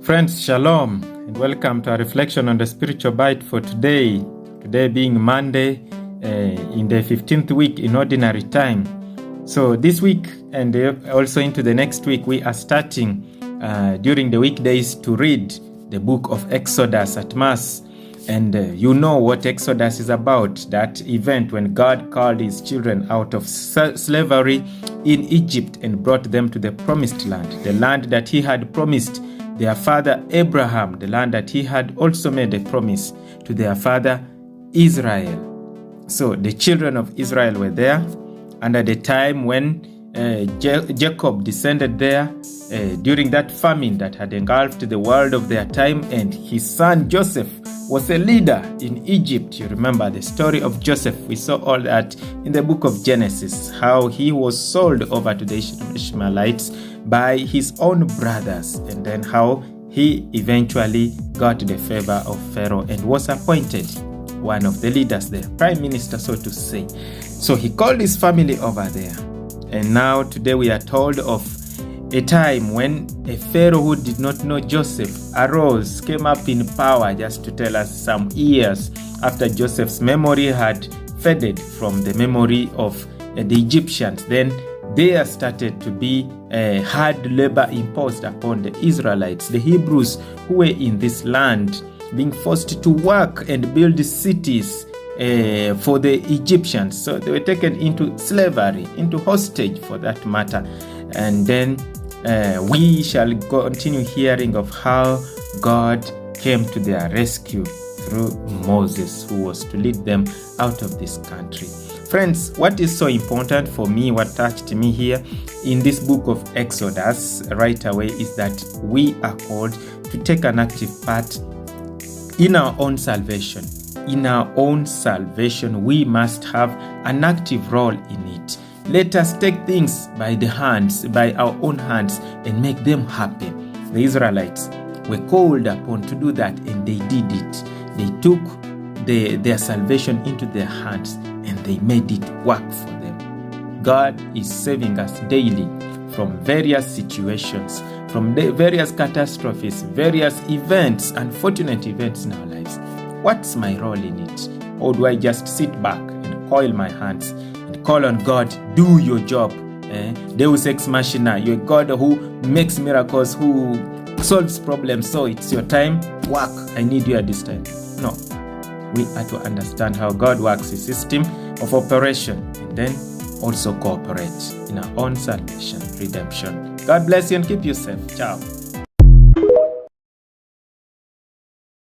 Friends, shalom, and welcome to our reflection on the spiritual bite for today. Today being Monday, in the 15th week in ordinary time. So this week and also into the next week, we are starting during the weekdays to read the book of Exodus at Mass. And you know what Exodus is about, that event when God called his children out of slavery in Egypt and brought them to the promised land, the land that he had promised their father Abraham, the land that he had also made a promise to their father Israel. So the children of Israel were there, and at the time when Jacob descended there during that famine that had engulfed the world of their time, and his son Joseph was a leader in Egypt. You remember the story of Joseph. We saw all that in the book of Genesis, how he was sold over to the Ishmaelites by his own brothers, and then how he eventually got the favor of Pharaoh and was appointed one of the leaders there, prime minister, so to say. So he called his family over there. And now today we are told of a time when a Pharaoh who did not know Joseph arose, came up in power, just to tell us some years after Joseph's memory had faded from the memory of the Egyptians. Then there started to be hard labor imposed upon the Israelites, the Hebrews who were in this land, being forced to work and build cities for the Egyptians. So they were taken into slavery, into hostage for that matter. And then we shall continue hearing of how God came to their rescue through Moses, who was to lead them out of this country. Friends, what is so important for me, what touched me here in this book of Exodus right away, is that we are called to take an active part in our own salvation. In our own salvation, we must have an active role in it. Let us take things by our own hands, and make them happen. The Israelites were called upon to do that, and they did it. They took their salvation into their hands, and they made it work for them. God is saving us daily from various situations, from the various catastrophes, various events, unfortunate events in our lives. What's my role in it? Or do I just sit back and coil my hands and call on God, do your job? Deus ex machina, you're a God who makes miracles, who solves problems, so it's your time, work, I need you at this time. No. We are to understand how God works, his system of operation, and then also cooperate in our own salvation, redemption. God bless you and keep you safe. Ciao.